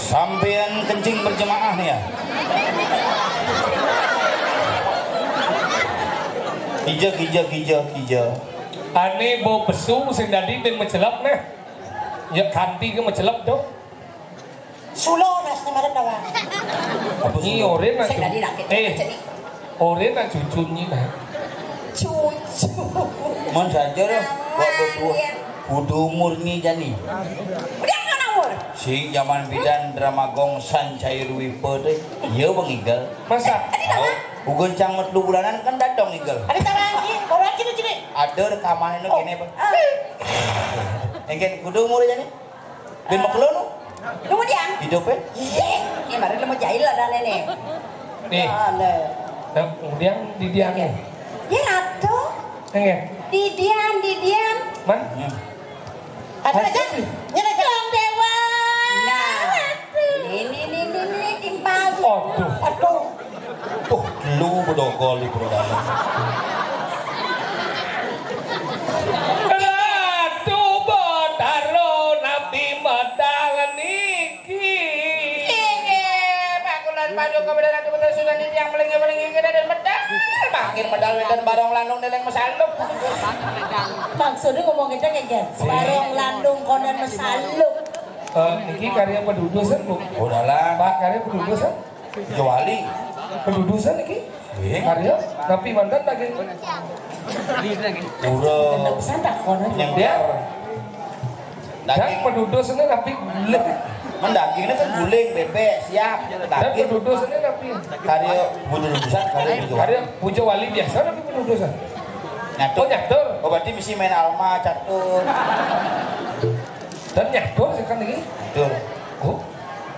Sampean kencing berjemaah nih ya. Hija. Ane bau besu sing dadi ben mencelap nah. Ya kanti ke mencelap tuh. Sulo nasne marep dawa. Ni oren nak. Sing dadi rakit. Oren nak cucunyi nah. Cucu. Mon saja loh. Buat berdua. Kudu murni jani. Udah kan umur. Sing zaman bidan drama gong san cair wipe deh. Iya bang Igal. Masa? Ugun cangmet lu bulanan kan dadong Igal. Ada tarangi, orang gitu cini. Ada rekaman itu gini bang. Engken kudu umur jani. Ben maklo nu. Lu mau diam? Hidupnya. Ini mari lu mau jahil lah dan ini. Nih. Nah, kemudian didiamnya. Ya ratu. Enggak. Didiam. Man? Ada aja. Nyerah dong dewa. Nah. Ini timpal. Aduh. Tuh, lu bedogol di perdalam. Aduh, betaro nabi medalan niki. Pakulan padu kebedalan ratu betul sudah yang melingi kira dan medal. Makin medal dan barong landung deleng mesalup. Maksudnya ngomong kita kayak barong landung konon mesalup. Niki karya pendudusan bu. Udahlah. Pak karya pendudusan. Jawali. Pendudusan niki. Karya tapi mantan lagi. Udah. Santa konon. Yang Dia. Dan daging pendudusannya tapi guleng. mendagingnya kan guling bebek siap Dan daging pendudusannya tapi. karya bududusan Karya puja wali biasa tapi pendudusan. nyatur. Oh nyatur. Oh berarti misi main alma catur. Dan nyatur sekarang ini. Catur. Oh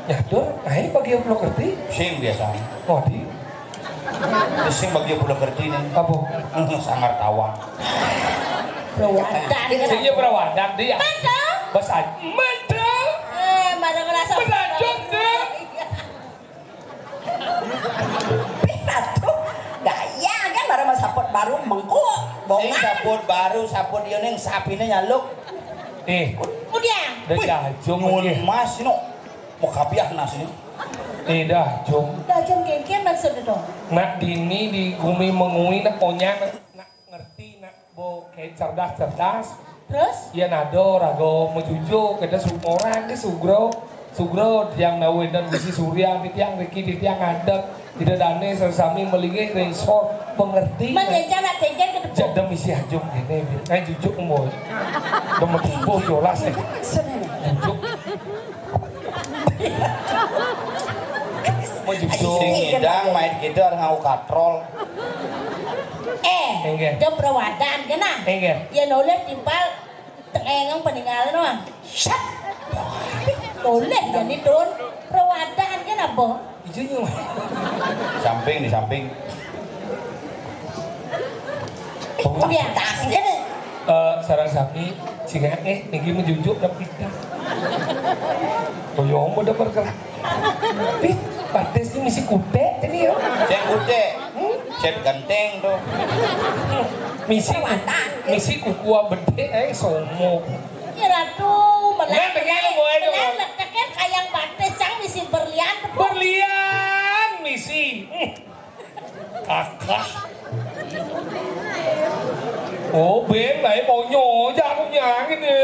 nyatur. Nah ini bagi yang belum ngerti. Sing biasa. Oh di. Sing bagi yang belum ngerti nih. Apa? Sangar tawang. Perawatan. Sehingga perawadan dia. Betul. Bahasa Mantel. Mana ngerasa Berlanjut deh. Piratu. Gaya kan baru mas sapot baru mengkuk. Sing saput baru saput dia neng sapine nyaluk. Udah. Dah jong Mun lagi. mas no. Mau kapiah nasi. Dah jong. Dah jam kengkeng maksudnya dong. Nak dini di gumi mengui nak onya nak ngerti nak bo kayak cerdas. Terus? Ya nado rago mejujo kita orang di sugro yang nawe dan bisi surya di tiang riki di tiang adek tidak dane sesami melingi resort pengerti. Mengencan nak kengkeng ke depan. Jadi misi ajung ini, kan jujuk moy. Demet bo jolas nih. Jujuk. Mau jujuk. Sing ngidang main gitu harus ngau katrol. Jam perawatan kan nah? Ya noleh timpal tengengang peninggalan doang. Shut. Noleh jadi don perawatan kan apa? Ijunya. Di samping. Udah tas kan? Sarang sapi jika niki menjujuk dan pindah. Koyong udah bergerak. Pit, pates ini misi kute ini ya. Cek kute. Cek ganteng tuh. Misi kukua bede somo. Ya ratu Nggak, begini, Bu, itu, Bu. letakkan kayang pates cang misi berlian. Berlian misi. Kakak. Oh, Ben lại bộ nhỏ ra trong nhà cái gì?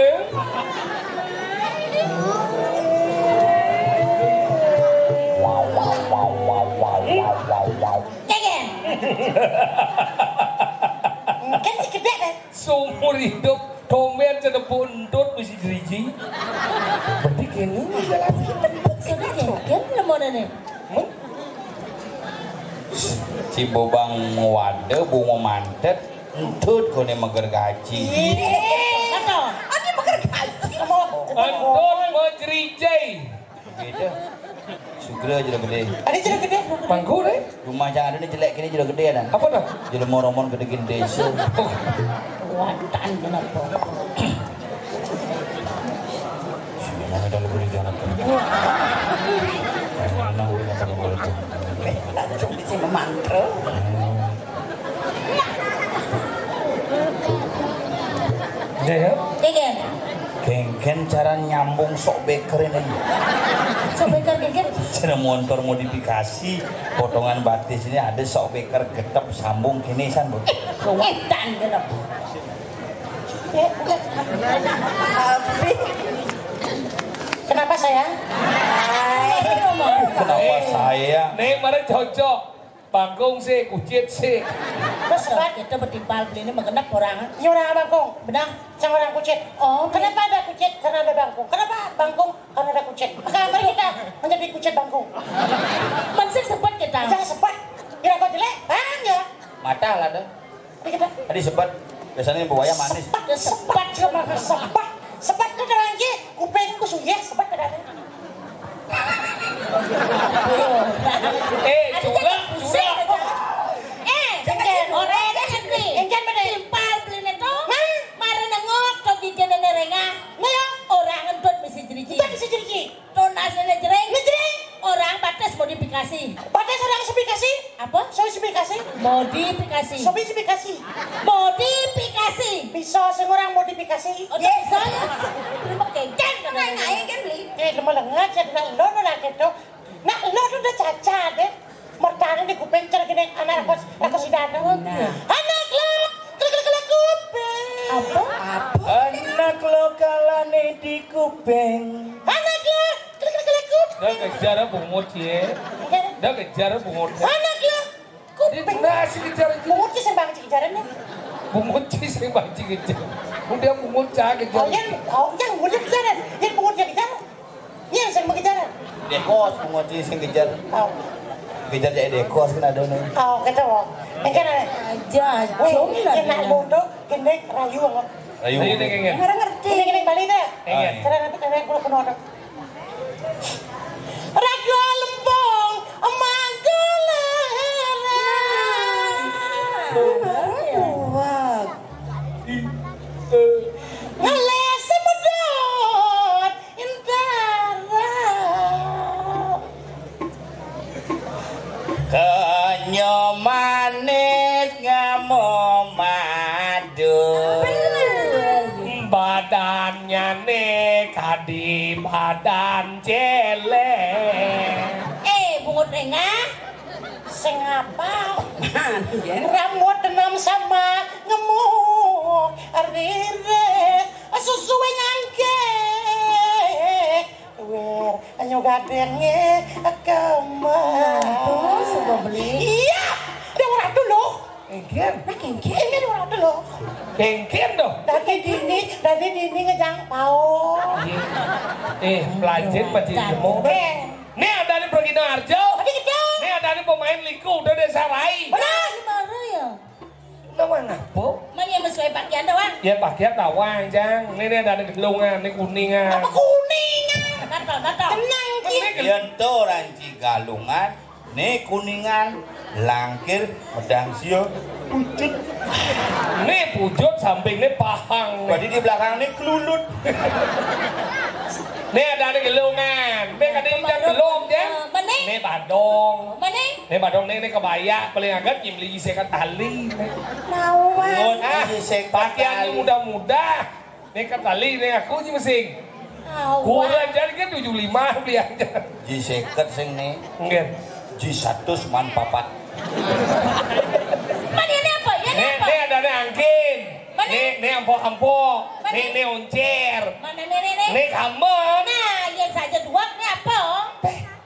Kegen. Kan gede kan? Seumur hidup komen jadi buntut mesti jeriji. Berarti kini jalan. Sudah kegen belum mau nih. Si bobang wade bungo mantet entut kone mager gaji. Kato. Ani mager gaji mo. Antut menjerijai. Gitu. Sugra jadi gede. Ani jadi gede. Mangku deh. Rumah jangan ada jelek kini jadi gede dan. Apa dah? Jadi moromon gede desa. Watan kenapa? Mana ada lebih jangan. Mana udah apa boleh tuh. Langsung di sini mantra. Ya ya. Kegen. Genggen cara nyambung sok beker ini. Sok beker genggen. Cara motor modifikasi potongan batis ini ada sok beker getep sambung kini san bu. Edan genep. Kenapa sayang? Kenapa saya? Nih mari cocok. Bangkong sih, kucit sih. Terus sebat kita bertimpal beli ini mengenap orang. Ini orang bangkong. Benar? Sama orang kucit. Oh, Kenapa ada kucit? Karena ada bangkong. Kenapa bangkong? Karena ada kucit. Maka mari kita menjadi kucit bangkong. Mensik sebat kita. Jangan sebat. Kira kau jelek? Hanya. Mata lah dah. Kita Tadi sebat. Biasanya buaya manis. sebat sama sebat. Sebat itu ada lagi. Kupengku suyeh sebat ada. Curang. Jangan orang nanti. Enggan mana? Timpal beli itu. Mari nengok kau gigi dan nerengah. Ngayo. Orang ngentut mesti jeriki. Kita bisa jadi. Tunas nenek jereng. Ngejreng. Orang batas modifikasi. Batas orang spesifikasi. Apa? Spesifikasi. Modifikasi. Spesifikasi. Modifikasi. Bisa seorang modifikasi. Oh, bisa ya? Terima kengken kan? Kan beli. Lemah lengat ya nak lo nak gitu. Nak lo tu dah cacat deh. Mertanya di kuping cara gini anak aku si dana. Anak lo kala kuping. Apa? Anak lokalane di kuping. Anak lo kala kuping. Dah kejar bungut ya. Dah kejar bungut. Anak lo Dia kuping. nasi kejar itu. Mungut sih sembang cikijarannya. Bungut sih saya banci kejar. Udah bungut cah kejar. Yang mungut kejaran. Yang mungut yang kejaran. Yang sembang kejaran. Dekos mengoci sing kejar. Oh, Kejar jadi dekos kan ada nih. oh kata lo. Engkan ada. Aja, Wih, jomlah. kena bondo, kena rayu banget. Rayu. Ayo nih kengeng. Orang ngerti. Kena balik deh. Kengeng. Karena nanti kena aku penuh ada. Ragu lempong, ngeles semedot intara. Kenyo manis ngamo madu. Badannya nih kadi badan celeng. Bungut rengah. Sing apa? Rambut enam sama ngemuk rire sesuai nyangke. Wir anyo gadenge kemana? Sudah beli. Iya, dia orang dulu. Kengken. Ini dia orang dulu. Kengken dong. Dari dini ngejang pau. Pelajar macam jemu. Nih ada nih pergi Arjo. Nih ada nih pemain liku udah desa Rai. Benar. Mana ya? Nama apa? Mana sesuai pakaian doang? Ya pakaian tawang jang. Nih ada nih gelungan, nih kuningan. Apa kuningan? Tato. Tenang Ki. Yen to ranci galungan, nih kuningan, langkir, medang sio, pucuk. Nih pujut sampingnya pahang. Berarti di belakang nih kelulut. Nih ada nih gelungan. Nih ada ikan gelung jang. Mana? Nih badong. Mana? Nih badong nih kebaya paling agak nyimli sekat tali. Ngon Ah, isek pakaiannya muda-muda. Nih ke tali nih aku sih mesing. Kurang jadi kan 75 beli aja. Ji seket sing nih, Enggak. ji 100 man papat. Mana ini apa? Ini apa? Nih ada nih angkin. Mana? Nih ampok-ampok. Mana? Nih oncer. Mana ini? Nih kamen. Nah, yang saja dua ini apa?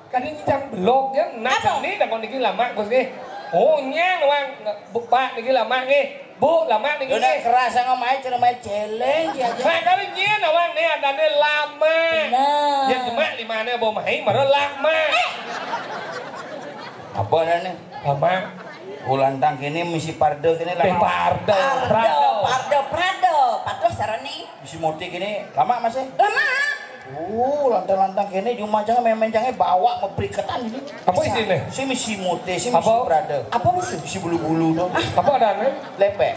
Kan ini jam belum ya. Nah, Apa? ini dah kau niki lama kau sih. Oh nyang wang. Pak niki lama nih. Bu lama niki. Udah kerasa ngomai cuma main celeng aja. Nah kali nyen wang nih ada nih lama. Benar. Ya cuma lima nih bawa main marah lama. Apa nih? Lama. Ulantang kini misi pardo kini lama. Pardo. Pardo sarani. Misi muti kini lama masih. Lama. Lantang-lantang kini cuma jangan main-main jangan bawa memperikatan ini. Apa isinya? Si misi muti, si misi Apa? pardo. Apa misi? Misi bulu-bulu tuh. Apa ada nih? Lepek.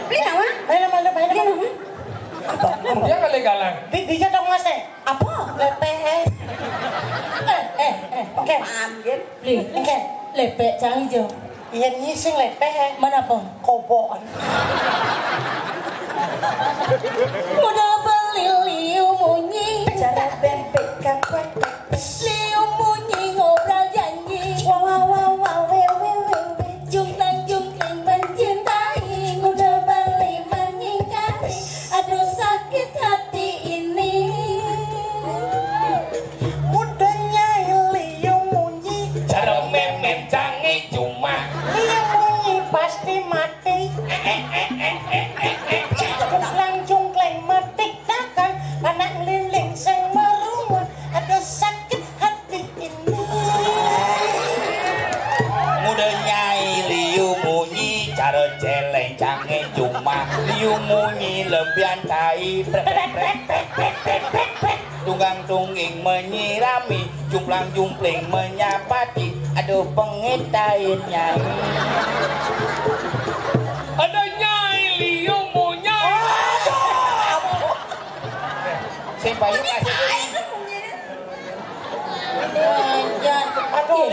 Beli nama? Dia kali galang. Dia dong mas Apa? Lepe. Oke. Ambil. Beli. Lepek jangan hijau. Iya nyising lepe. Mana apa? Koboan. Mudah beli liu munyi Cara bempek kakwat liu munyi ngobrol janji Wow wow wow wow wow jungkling mencintai mudah beli menyingkari aduh sakit hati ini Mudanya liu munyi Cara mem canggih cuma liu munyi pasti mati jungkling metik takkan anak liling sing merumun aduh sakit hati ini Mudanya liu munyi cara celeng canggih cuma liu munyi lebihan tai tunggang tungging menyirami jumplang-jumpling menyapati aduh pengitain nyai ada nyai liu munya saya payung kasih Anjan, aduh,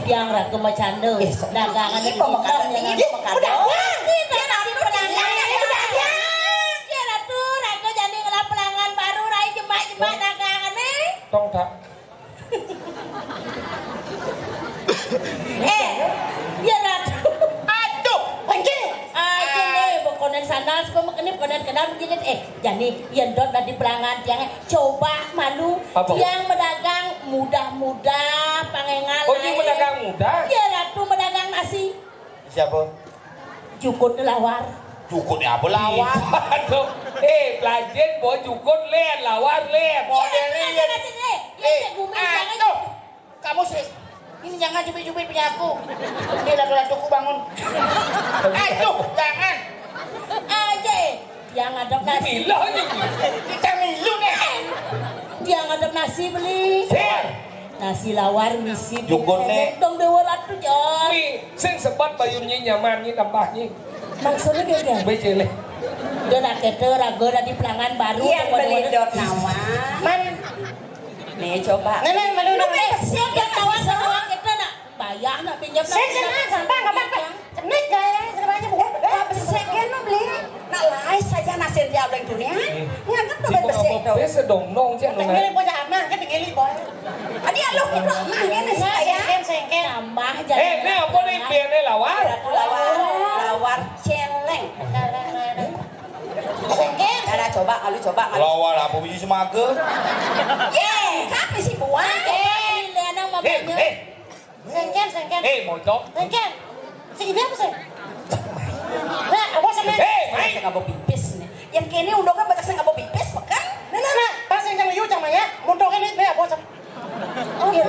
yang ragu macam tu, dagangan itu pemegang yang Udah kita nanti pelanggan ya ratu, ragu jadi ngelap pelanggan baru, rai jembak dagangan ni. tong tak Ya ratu, aduh anjing aja ni, berkonen sandal, suka makan berkonen kenal begini. Jadi yang dot dari pelanggan yang coba malu, Apa? yang medagang mudah-mudah, pangengal. oh ini pedagang muda Ya ratu medagang nasi, siapa? cukup lawar. Cukutnya apa lawan? aduh pelajen bawa jukut len lawar len Modelnya Aduh, kamu sih ini jangan cubit-cubit punya aku. Ini latu-latuku bangun. Aduh, jangan. aja yang ada nasi, bilangnya Kita milu nih. yang ada nasi beli. Nasi lawar misi. Jukut nih. Dong dewa ratu jon. mi sing sebat bayunnya nyamannya tambahnya Maksudnya kayak becele dia nak kata ragu di pelanggan baru. Yang beli dot nawa man Nih coba nenek malu Lu nenek pesen dia kawan sama kita nak bayar nak pinjam. saya senang sampai nggak apa-apa cenek gaya semuanya bukan Besekan lo beli Nak lai saja nasir dia oleh dunia Nganggap tuh si kok besek apa tuh besa dong nong cek nong tinggal punya aman kan tinggal boy Adik lo itu emang ini saya sengken Tambah jadi. ini apa nih biarnya lawar Lawar celeng sengken Ada coba, lu coba Lawal apa biji semaga? Kapi sih buang Liana mamanya. sengken mojok sengken segini apa sih nah awas sama Saya nggak mau pipis nih Yang kini udah kan banyak saya nggak mau pipis Bukan nah pas yang liu sama ya mundur ini deh awas sama Oh iya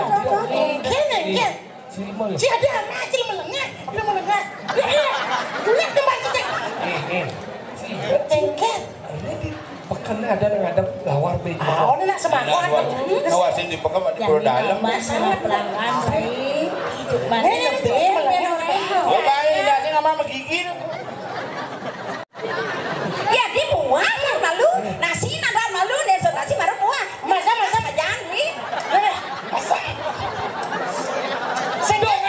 sengken sini mau si ada anak aja melengah lihat tempat kita sengken pekan ada yang ada lawar beja oh ini nak semangat Awasin di pekan di perut dalam. Sama pelanggan nih. Cuma Ini lebih. Oh baik, nggak sih nggak mau menggigil. Ya dibuang yang malu Nasi nada malu Nasi nasi baru buang masa Jangan beli masa sengken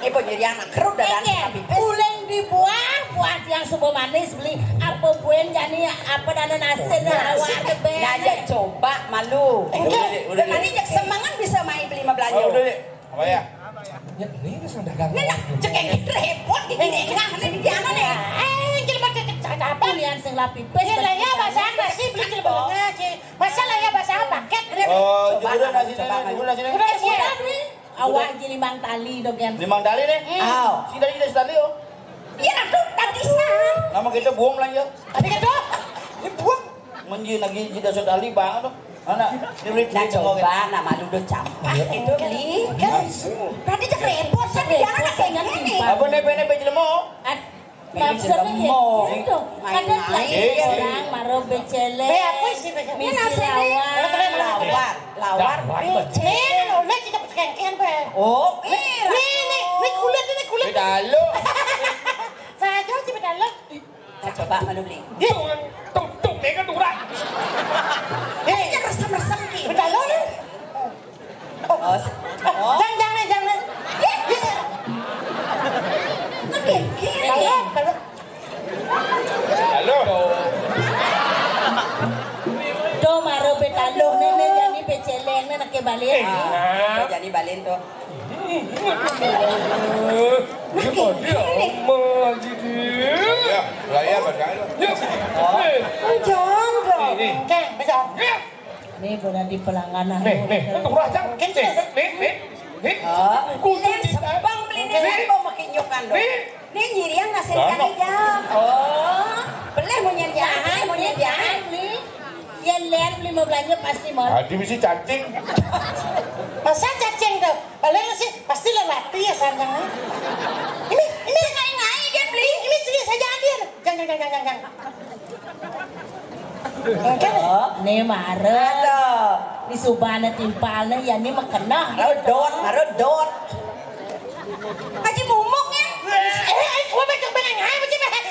Ibu jadi anak kerut dan pipis Uleng dibuang, buat yang super manis beli apa buen jadi apa dana nasi lawar be. Aja coba malu Udah, Nanti jak semangat bisa main beli 15 Oh, udah deh. Apa ya? ya ini kan dagang Ini nak cekeng repot di gini Ini di mana nih jelma cecek apa Pilihan sing lapi pes. ya lah ya bahasa apa sih beli jelma ngaji masalah ya bahasa apa paket Oh, juga nasi ini, juga nasi ini. udah sih Udah beli. Awak jadi limang tali dong yang. Limang tali nih. Oh. Si tadi kita tali oh. Iya ratu tadi san Nama kita buang lah ya. tadi kan tuh dibuang Menji lagi kita tali banget tuh. Anak, dibeli Nah coba nak malu udah campak itu beli kan Tadi cek repot san di jalan nak ini Apa nepe jelemo? Maksudnya gitu. Ada lagi Main-main. orang maro becele. be apa sih be Misi nasi lawar. Lawar ini oleh kita kengken be Oh ini kulit Pedalo. saya aja sih beda lo Nah coba malu beli tung nih kan durang Ini cek resam-resam ki beda lo nih Oh jangan balin. Jadi balin tuh. Ya, raya bagaimana? Jangan dong. Nih benar di pelangganan. Nih, turah Cang. Nih. Kuliah sebang beli nih mau makin nyokan dong. Nih nyiriang nggak sekali jam. Oh, boleh mau nyediain, beli. Yang lihat beli mau belanja pasti mau. Adi mesti cacing. Masa cacing tuh? Balik sih pasti lelaki ya sayang. Ini ngai dia beli. Ini sini saja hadir. Jangan. Nih marah. Di subana timpalnya ya ini makena. Marodot. Haji mumuk ya. Gua becok benang hai macam jangan.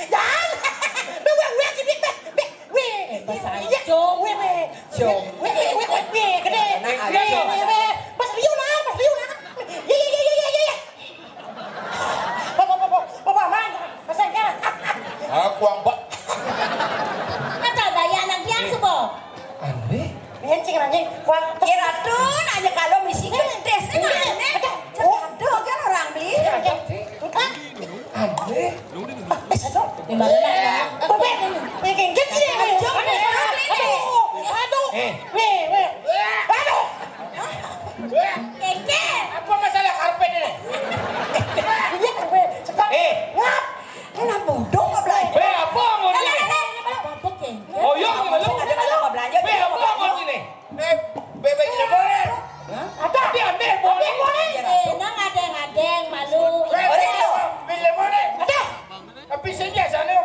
Aku ambak. Ada daya anak yang sebo. Aneh. Kira tuh nanya kalau misi kedes ini aneh. Aduh kan orang beli. Aneh. Di mana nak? Keke. Apa masalah karpet ini? Enak bodoh nggak belanja. Apa mau ini? Apa keke? Oh iya, Ada nggak belanja? Apa mau ini? Bebek lemon. Tapi aneh boleh. Nang adeng malu. Boleh lo. Bebek lemon. Ada. Tapi saja sana.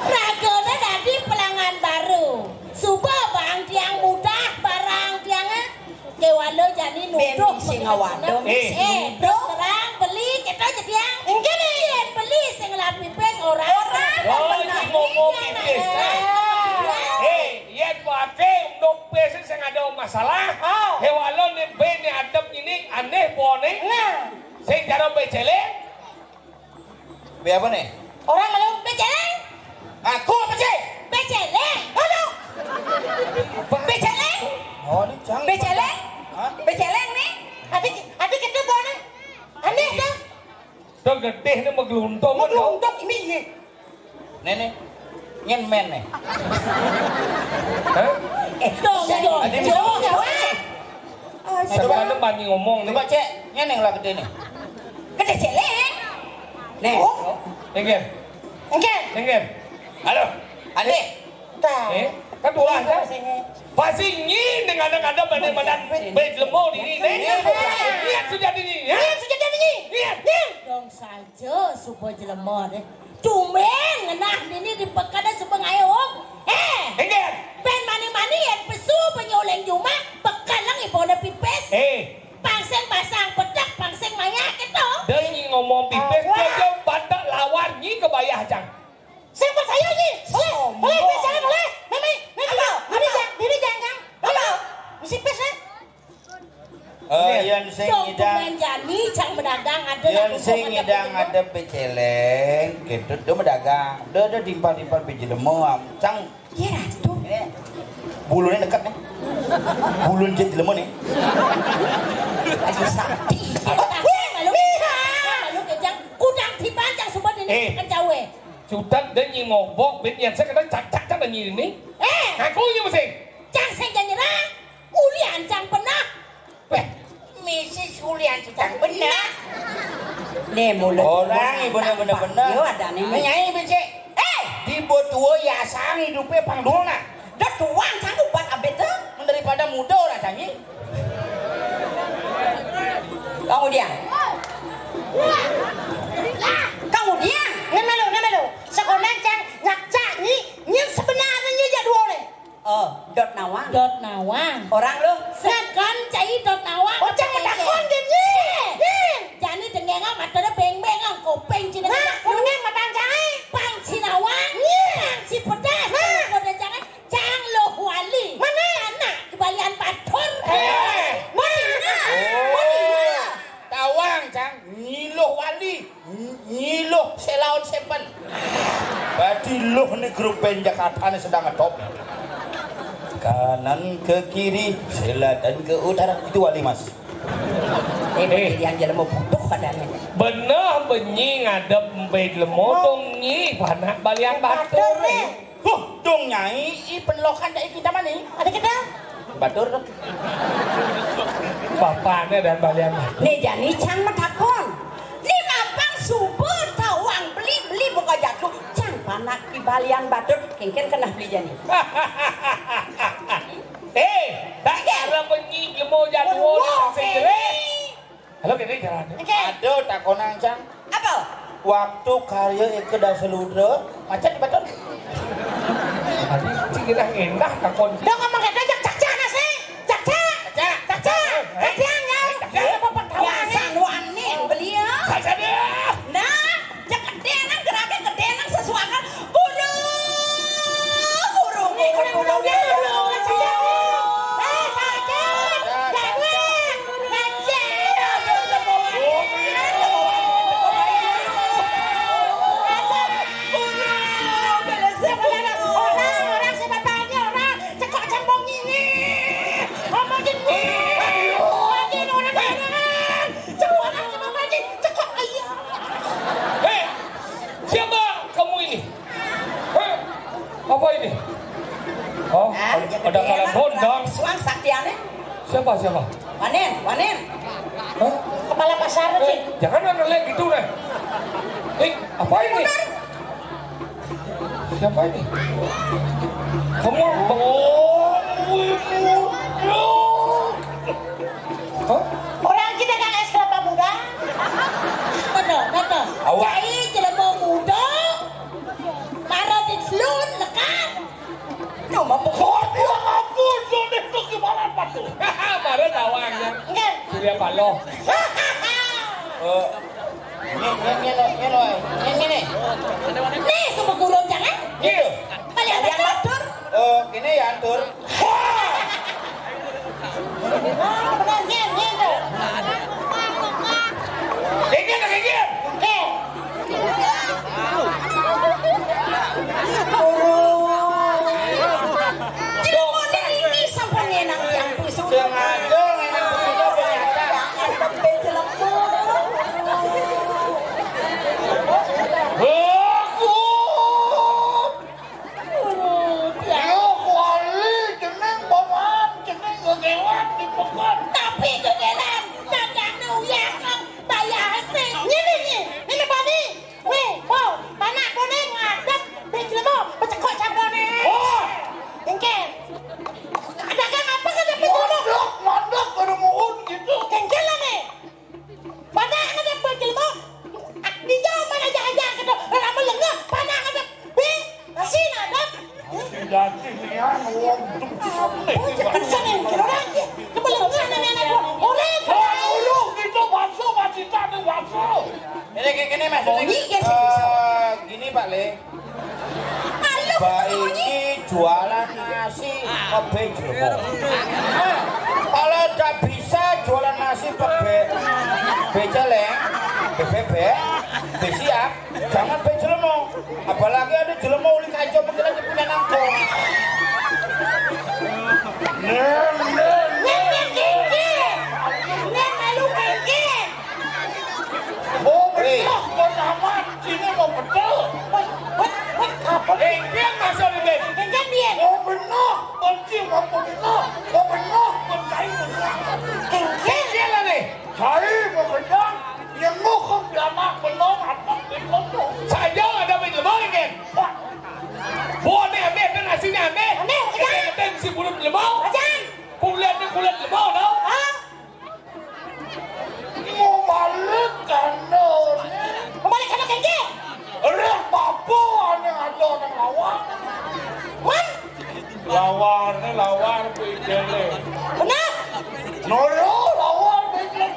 Ragona dari pelanggan baru. Suba bang tiang mudah barang tiangnya. Kewalo jadi nuduh. Bemi sing ngawado. Terus terang beli kita jadi yang. Enggak nih. Beli sing lapi pes orang. Oh, ini ngomong pipis. Yan pakai untuk pesen sing ada masalah. Hewalon nih bene adem ini aneh boleh. Sing jaro becele. Be apa nih? Orang malu beceleng. Aku apa sih? Beceleng. Aduh. Beceleng. Oh, ini jangan. Beceleng? Beceleng nih? Adik kita boleh. Aneh dah. Tuh gede nih megeluntung. Untuk ini. Nenek. Nyen men nih. Hah? Dong. Sekarang banyak ngomong nih. Coba cek, nyen yang lah gede nih. Gede celeng. Nih. Enggen. Halo. Ade. Kan dua aja. Pasti ingin dengan ada mana lemo diri. Lihat sudah dini. Lihat. Dong saja supaya jelema deh. Tumeng ngenah ini di pekada supaya ngayong. Enggen. Ben mani-mani yang pesu penyoleng cuma bekalang ibona pipes. Pangseng pasang pedak, pangseng mayak itu. Dan ngomong pipes aja badak lawan ni kebayah jang. Siapa saya ni? Boleh pesan boleh. Ini jangan. Halo. Mesti pesan. Yang sing Dong ngidang. pemain jani cang berdagang ada. Yang sing ngidang ada beceleng, gitu dia berdagang. Dia timpal-timpal biji lemon. Cang. Iya tuh. Bulunya dekat nih. Bulu jadi lemon nih. Aduh sakti. Malu kejang kudang tibancang sobat ini kan cawe. Cutat dan ngobok ben yang saya kena cak dan ini. Aku ni mesti. Cang saya nyerang. Ulian cang pernah. Misi Sulian cang benar. Nih mulut. Orang ibu bener-bener. Yo ada nih. Menyanyi becek. Tiba tua ya sang hidupnya pangdona. Dah tuang sanggup buat abet tuh. Daripada muda orang canggih. Kemudian. Nemelo. Sekolah cang ngacak ni sebenarnya ya dua ni. Dot nawang. Dot nawang. Orang lu. Sekan cai dot nawang. Oh cang medakon dia ni. Jadi dengenga matanya beng-beng ang kopeng cina. Nah, kuning matang cai. Pang cinawang. Pang si pedas. Pada jangan cang lo wali. Mana? Anak kebalian batur. Mana? Tawang cang. Nyiloh wali. Nyiloh selaun sepen. Berarti loh ni grup band Jakarta ni sedang ngetop. kanan ke kiri, selatan ke utara. Itu wali mas. Yang jalan mau butuh kadangnya. Bener benyi ngadep mbed lemodong nyi panak baliang batur. Dong nyai, penlokan dari kita mana? Ada kita? Batur. Bapaknya dan baliang batur. Nih jani can matakon. Nih mapang subur tawang beli buka jatuh. Can panak di baliang batur kengken kena beli jani. Tak kira benyi lemo jadwal segera. Halo kene jalan. Aduh takonan cang. Apa? Waktu karya ke daseludra macam di batur. Tadi cingin enak takon. Dong ngomong kata cak-cak nasi. Cak-cak. Hadiang ya. Ya san wanin beliau. Nah, jak kedenang gerakan kedenang sesuatu. Burung. Apa ini? Oh, ada kalah bondang. Suang saktiane. Siapa? Wanen. Hah? Kepala pasar sih. Jangan noleh gitu nih. Apa ini? Siapa ini? Kamu Orang kita kan es kelapa muda. Betul. Jai jelema muda. Marah di selun lekat. Nomor pokok. ya ampun, Johnny itu gimana Pak tuh? Marah tawangnya. Enggak. Surya Paloh. Ini. Nih sama gulung jangan. Gitu. Baliang batur. Gini ya antur. Benar gitu. Gigit. Oke. Ini sampai nyenang yang pisau. Sengaja ngenang begitu ternyata. Tapi kegelan dagang nuyang bayar hasil. Ini bani. Weh, wow, panak kuning ngadep bejlemo, becekok cabone. Engke. Dagang apa kan ada bejlemo? Mandok baru mohon gitu. Kengkelan nih. Panak ngadep bejlemo. Di jauh mana jajan gitu. Lama lengah, panak ngadep. Bing, asin ngadep. Jadi ya, uang tuh sampai. Kerjaan yang kira lagi. Lama lengah nenek gua. Orang. Urung itu bakso masih tadi bakso. Ini gini mas. Gini Pak Le. Mbak ini jualan nasi pabe jelmo. Kalau tak bisa jualan nasi pabe beceleng, bebek, besiak, jangan pabe jelmo. Apalagi ada jelmo uli kacau mungkin aja punya nangkong. Oh benar, penamat sini mau betul. Yang masuk di bed. Oh benar, benci mau benar. Oh benar, benci benar. Kengkeng lah nih. Cari mau benar. Yang mau ke anak belum apa belum. Saya ada beda lagi. Buat ni ambil kan aslinya ambil. Ambil si bulut lemau. Kulit lemau tau. Mau balik kan kengkeng. Reh papu yang ada orang lawar. Lawar bejele. Benar. Nolo lawar bejele.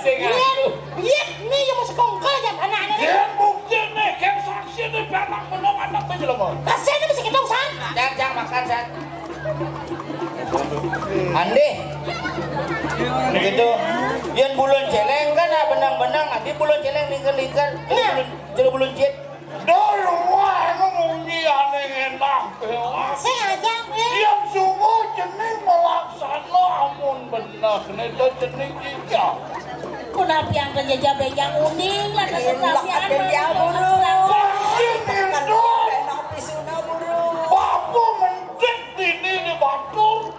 Sengaja. Iya, ini yang mau sekongkol aja anaknya. Yang bukti nih, yang saksi nih anak belum anak bejele. Kasih ini mesti ketong san. Jangan makan San. Andi. Begitu. Yang bulan celeng kan benang-benang nanti bulan celeng lingkar-lingkar. Jadi bulan cet. Dulu wah emang muni aneh enak. Sengaja. Iya lamun benar nedo jenis hijau. Kenapa yang kerja jabe yang uning lah Elok ada dia buru. Tekan enak pisuna buru. Bapu mentik dini di batu.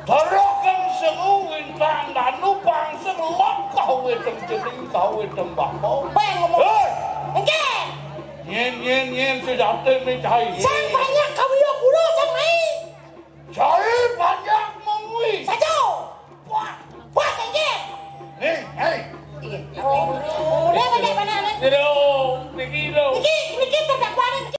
Terakan seruin tanda nupang selok kau wedeng jenis kau wedeng bapu. Bang ngomong. Enggak. Nyen sudah termicai. Sang banyak kau yo buru sang naik. Cari banyak mengui. Satu. Wah enggak. Hei. Oh, boleh banyak mana? Tidak.